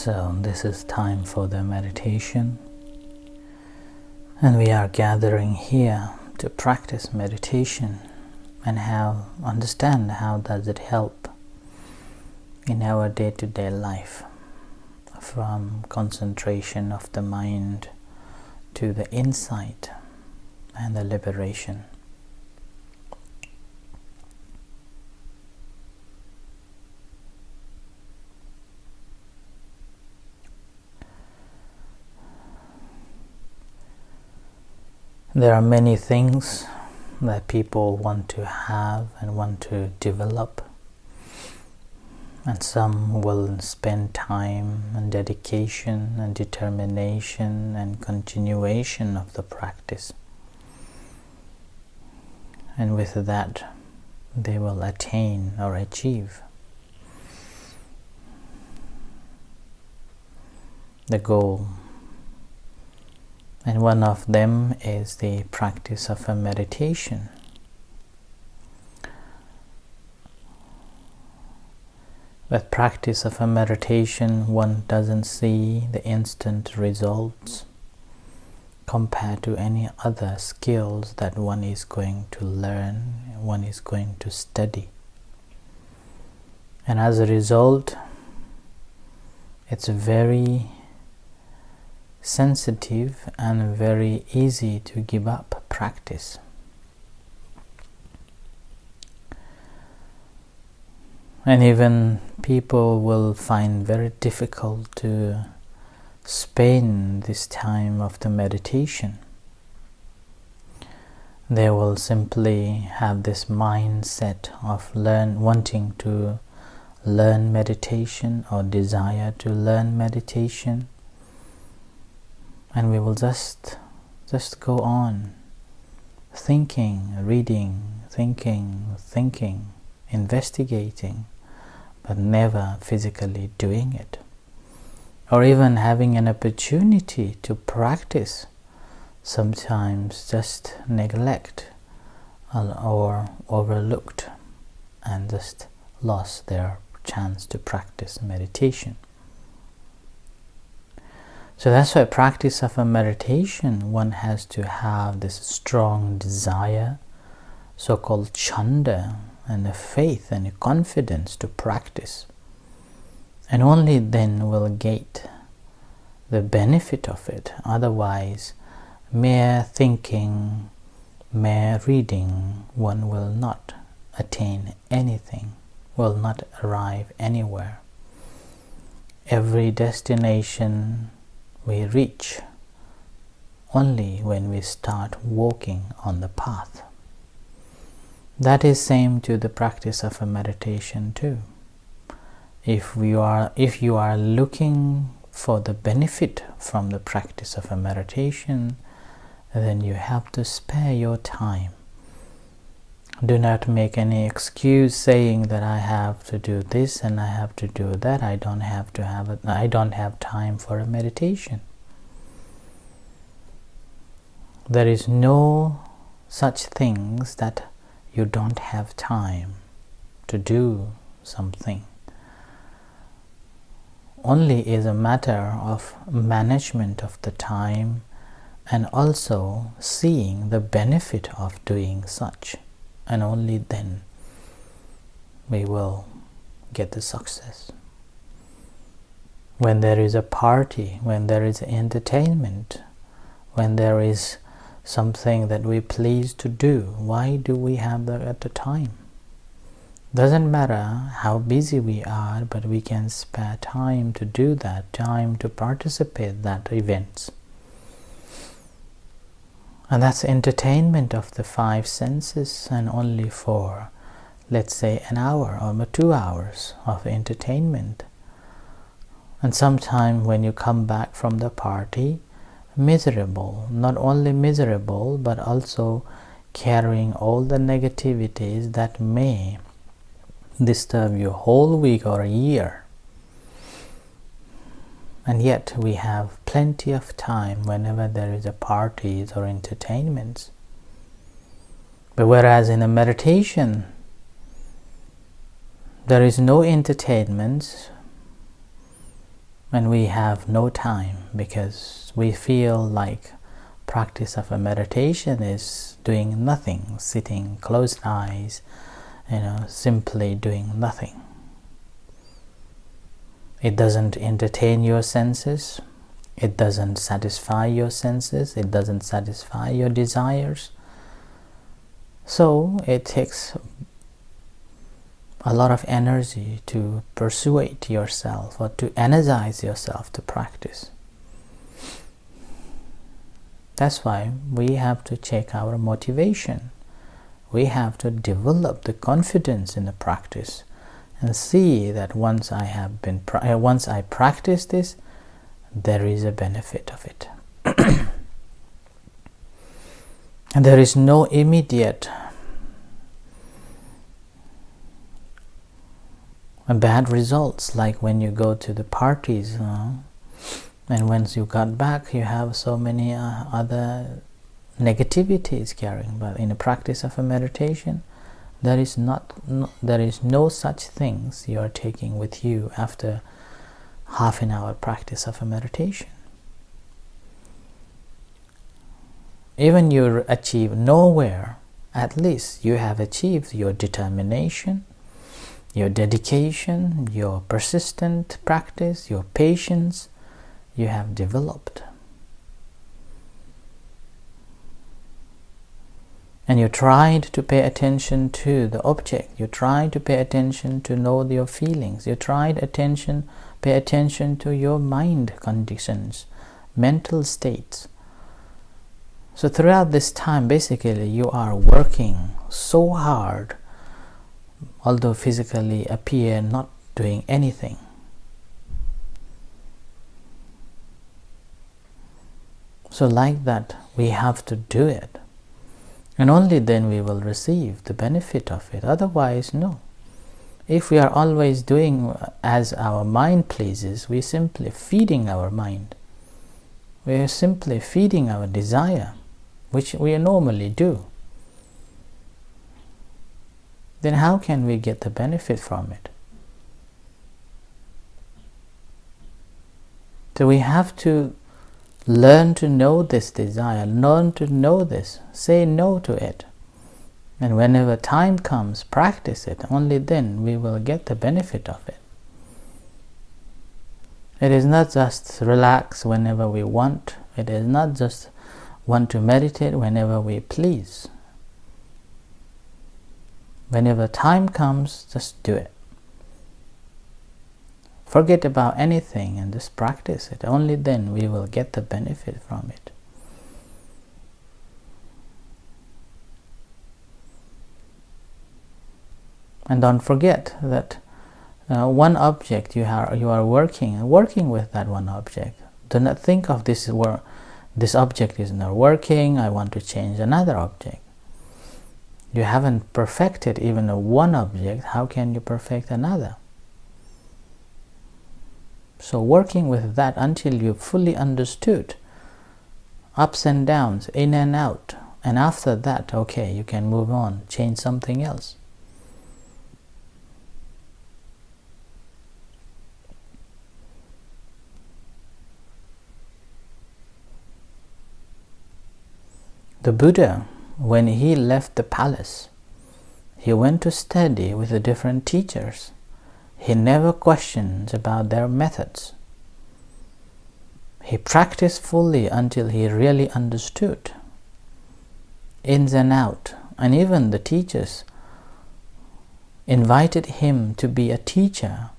So this is time for the meditation, and we are gathering here to practice meditation and understand how does it help in our day-to-day life, from concentration of the mind to the insight and the liberation. There are many things that people want to have and want to develop, and some will spend time and dedication and determination and continuation of the practice, and with that they will attain or achieve the goal. And one of them is the practice of a meditation. With practice of a meditation, one doesn't see the instant results compared to any other skills that one is going to learn, one is going to study. And as a result, it's very sensitive and very easy to give up practice. And even people will find very difficult to spend this time of the meditation. They will simply have this mindset of wanting to learn meditation or desire to learn meditation. And we will just go on thinking, reading, thinking, investigating, but never physically doing it. Or even having an opportunity to practice, sometimes just neglect or overlooked and just lost their chance to practice meditation. So that's why practice of a meditation, one has to have this strong desire, so-called chanda, and a faith and a confidence to practice. And only then will get the benefit of it. Otherwise, mere thinking, mere reading, one will not attain anything, will not arrive anywhere. Every destination we reach only when we start walking on the path. That is same to the practice of a meditation too. If you are looking for the benefit from the practice of a meditation, then you have to spare your time. Do not make any excuse saying that I have to do this and I have to do that. I don't have time for a meditation. There is no such things that you don't have time to do something. Only is a matter of management of the time and also seeing the benefit of doing such. And only then we will get the success. When there is a party, when there is entertainment, when there is something that we please to do, why do we have that at the time? Doesn't matter how busy we are, but we can spare time to do that, time to participate in that events. And that's entertainment of the five senses, and only for, let's say, an hour or 2 hours of entertainment. And sometime when you come back from the party, miserable, not only miserable, but also carrying all the negativities that may disturb your whole week or a year. And yet we have plenty of time whenever there is a parties or entertainments. But whereas in a meditation, there is no entertainment, when we have no time, because we feel like practice of a meditation is doing nothing, sitting closed eyes, simply doing nothing. It doesn't entertain your senses, it doesn't satisfy your senses, it doesn't satisfy your desires. So it takes a lot of energy to persuade yourself or to energize yourself to practice. That's why we have to check our motivation. We have to develop the confidence in the practice and see that once I practice this, there is a benefit of it. And there is no immediate bad results, like when you go to the parties, and once you got back you have so many other negativities carrying. But in the practice of a meditation, there is no such things you are taking with you after half an hour practice of a meditation. Even you achieve nowhere, at least you have achieved your determination, your dedication, your persistent practice, your patience, you have developed. And you tried to pay attention to the object, you tried to pay attention to know your feelings, you tried pay attention to your mind conditions, mental states. So throughout this time, basically, you are working so hard, although physically appear not doing anything. So like that, we have to do it. And only then we will receive the benefit of it. Otherwise, no. If we are always doing as our mind pleases, we are simply feeding our mind. We are simply feeding our desire, which we normally do. Then how can we get the benefit from it? So we have to learn to know this desire, learn to know this, say no to it. And whenever time comes, practice it. Only then we will get the benefit of it. It is not just relax whenever we want. It is not just want to meditate whenever we please. Whenever time comes, just do it. Forget about anything and just practice it. Only then we will get the benefit from it. And don't forget that one object you are working with that one object. Do not think of this object is not working, I want to change another object. You haven't perfected even one object, how can you perfect another? So working with that until you fully understood ups and downs, in and out, and after that, okay, you can move on, change something else. The Buddha, when he left the palace, he went to study with the different teachers. He never questioned about their methods. He practiced fully until he really understood ins and out, and even the teachers invited him to be a teacher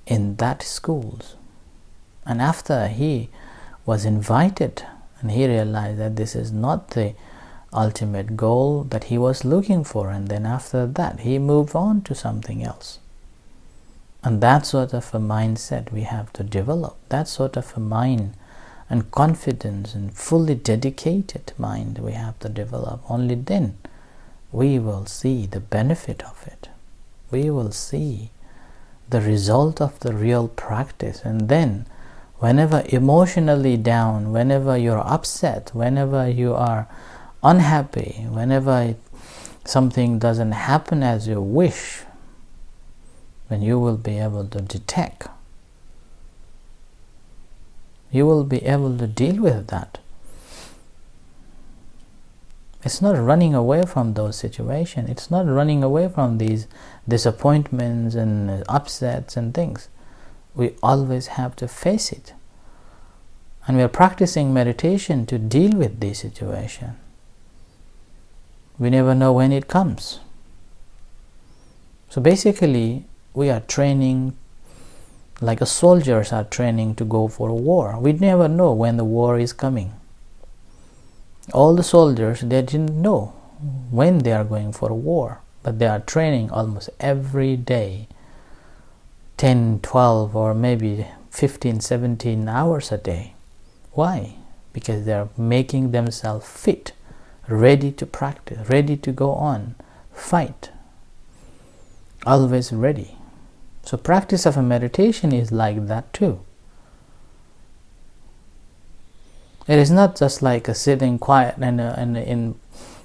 in that schools. And after he was invited, and he realized that this is not the ultimate goal that he was looking for, and then after that he moved on to something else. And that sort of a mindset we have to develop, that sort of a mind and confidence and fully dedicated mind we have to develop. Only then we will see the benefit of it. We will see the result of the real practice. And then whenever emotionally down, whenever you're upset, whenever you are unhappy, whenever something doesn't happen as you wish, then you will be able to detect you will be able to deal with that. It's not running away from those situations. It's not running away from these disappointments and upsets and things. We always have to face it. And we are practicing meditation to deal with this situation. We never know when it comes. So basically, we are training like soldiers are training to go for a war. We never know when the war is coming. All the soldiers, they didn't know when they are going for a war, but they are training almost every day, 10, 12, or maybe 15, 17 hours a day. Why? Because they are making themselves fit, ready to practice, ready to go on, fight, always ready. So practice of a meditation is like that too. It is not just like a sitting quiet and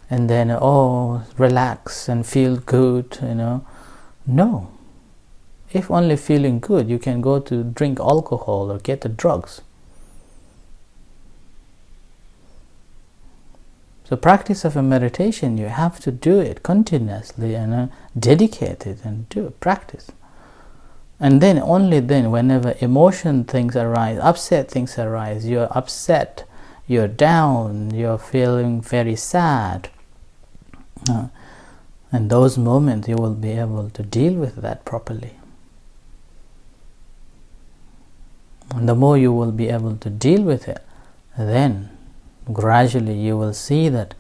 then relax and feel good, No. If only feeling good, you can go to drink alcohol or get the drugs. So practice of a meditation, you have to do it continuously and dedicate it and do it, practice. And then, only then, whenever emotion things arise, upset things arise, you're upset, you're down, you're feeling very sad. And those moments you will be able to deal with that properly. And the more you will be able to deal with it, then gradually you will see that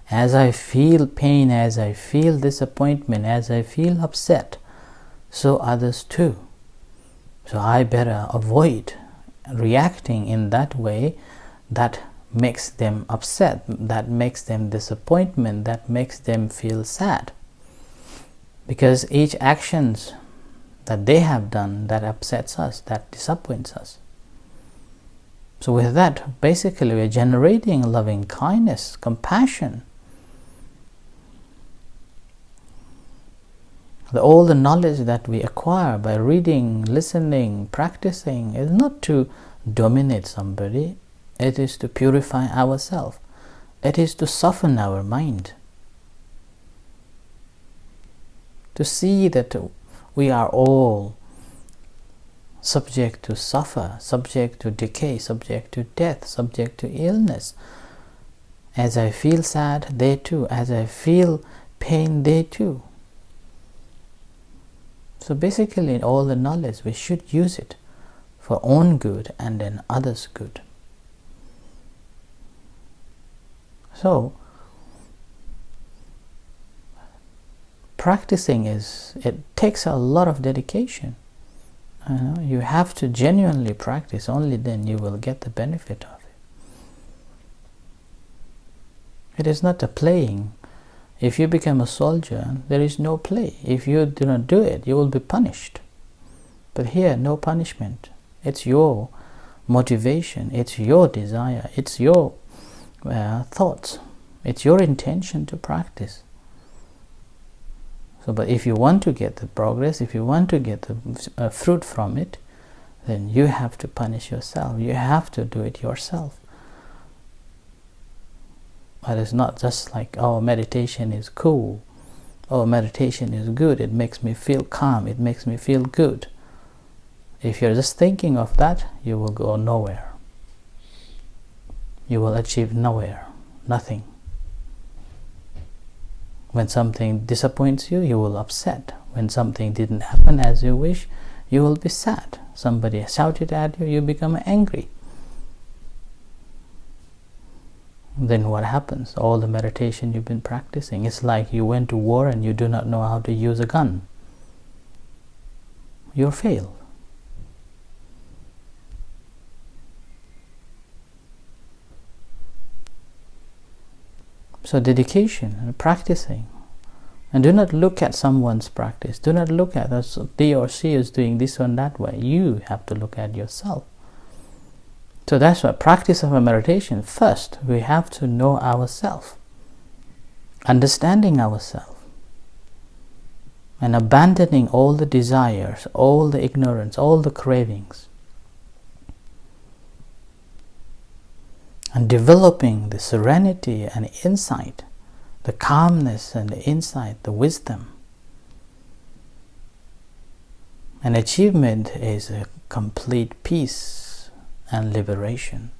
as I feel pain, as I feel disappointment, as I feel upset, so others too. So I better avoid reacting in that way that makes them upset, that makes them disappointment, that makes them feel sad. Because each actions that they have done that upsets us, that disappoints us. So with that, basically we're generating loving kindness, compassion. All the knowledge that we acquire by reading, listening, practicing is not to dominate somebody. It is to purify ourselves. It is to soften our mind. To see that we are all subject to suffer, subject to decay, subject to death, subject to illness. As I feel sad, they too. As I feel pain, they too. So basically, in all the knowledge, we should use it for own good and then others' good. So, practicing it takes a lot of dedication. You have to genuinely practice, only then you will get the benefit of it. It is not a playing. If you become a soldier, there is no play. If you do not do it, you will be punished. But here, no punishment. It's your motivation, it's your desire, it's your thoughts, it's your intention to practice. So, but if you want to get the progress, if you want to get the fruit from it, then you have to punish yourself. You have to do it yourself. But it's not just like, oh, meditation is cool. Oh, meditation is good. It makes me feel calm. It makes me feel good. If you're just thinking of that, you will go nowhere. You will achieve nowhere. Nothing. When something disappoints you, you will upset. When something didn't happen as you wish, you will be sad. Somebody shouted at you, you become angry. Then what happens? All the meditation you've been practicing, it's like you went to war and you do not know how to use a gun. You'll fail. So dedication and practicing. And do not look at someone's practice. Do not look at us, he or she is doing this one that way. You have to look at yourself. So that's why practice of a meditation, first we have to know ourselves, understanding ourselves, and abandoning all the desires, all the ignorance, all the cravings. and developing the serenity and insight, the calmness and the insight, the wisdom. And achievement is a complete peace and liberation.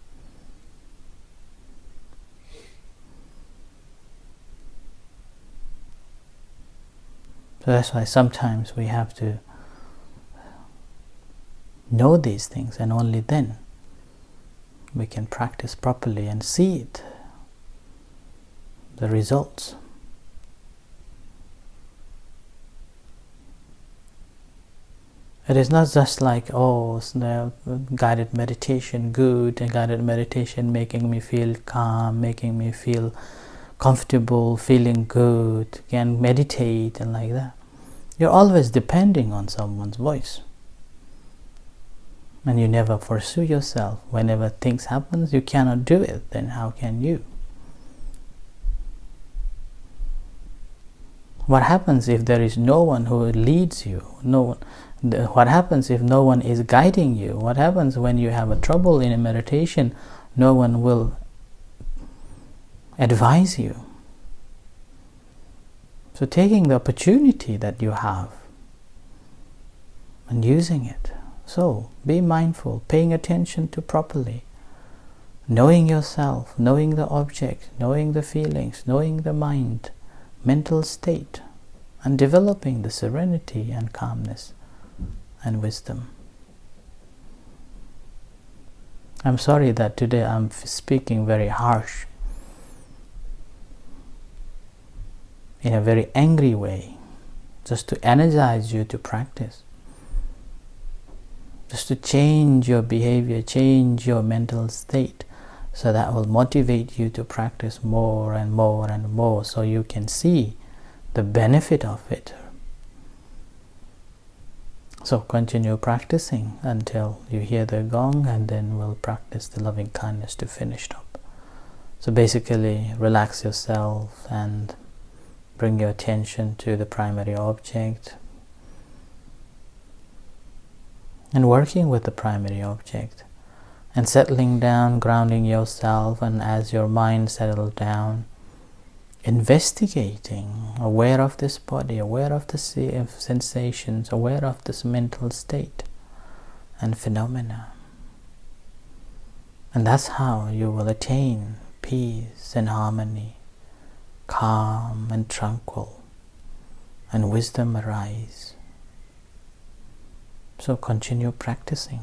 So that's why sometimes we have to know these things, and only then we can practice properly and see it, the results. It is not just like, oh, guided meditation good, and guided meditation making me feel calm, making me feel comfortable, feeling good, can meditate and like that. You're always depending on someone's voice. And you never pursue yourself. Whenever things happen, you cannot do it. Then how can you? What happens if there is no one who leads you? What happens if no one is guiding you? What happens when you have a trouble in a meditation? No one will advise you. So taking the opportunity that you have and using it. So be mindful, paying attention to properly, knowing yourself, knowing the object, knowing the feelings, knowing the mind, mental state, and developing the serenity and calmness and wisdom. I'm sorry that today I'm speaking very harsh, in a very angry way, just to energize you to practice, just to change your behavior, change your mental state, so that will motivate you to practice more and more and more, so you can see the benefit of it. So continue practicing until you hear the gong, and then we'll practice the loving kindness to finish up. So basically, relax yourself and bring your attention to the primary object, and working with the primary object, and settling down, grounding yourself, and as your mind settles down, investigating, aware of this body, aware of the sensations, aware of this mental state and phenomena. And that's how you will attain peace and harmony, calm and tranquil, and wisdom arise. So continue practicing.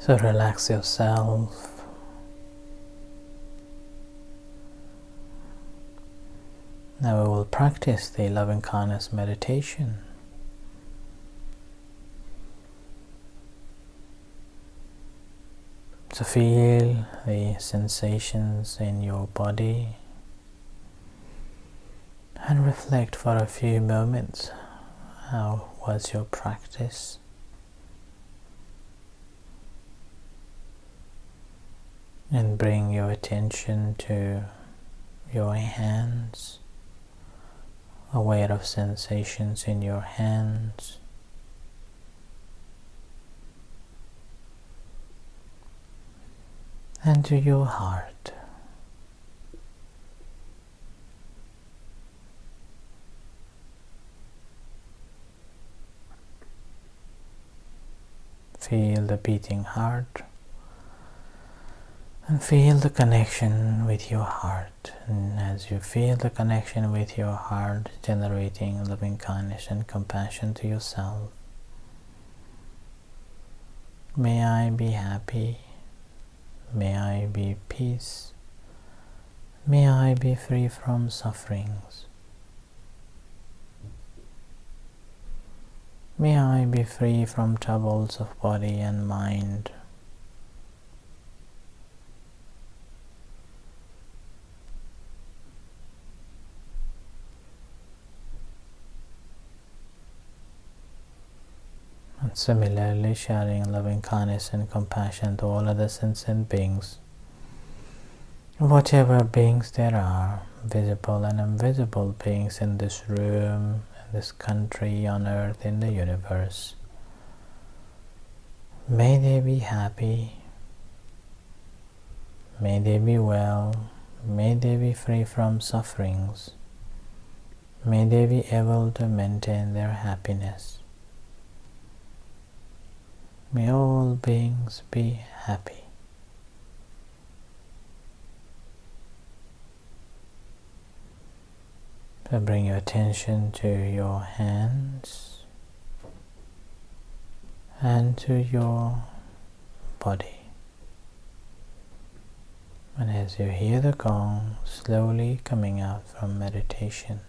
So relax yourself. Now we will practice the loving-kindness meditation. So feel the sensations in your body and reflect for a few moments. How was your practice? And bring your attention to your hands, aware of sensations in your hands. And to your heart. Feel the beating heart. And feel the connection with your heart. And as you feel the connection with your heart, generating loving kindness and compassion to yourself, may I be happy, may I be peace, may I be free from sufferings, may I be free from troubles of body and mind. And similarly, sharing loving kindness and compassion to all other sentient beings, whatever beings there are, visible and invisible beings in this room, in this country, on earth, in the universe. May they be happy, may they be well, may they be free from sufferings, may they be able to maintain their happiness. May all beings be happy. So bring your attention to your hands and to your body. And as you hear the gong slowly coming out from meditation,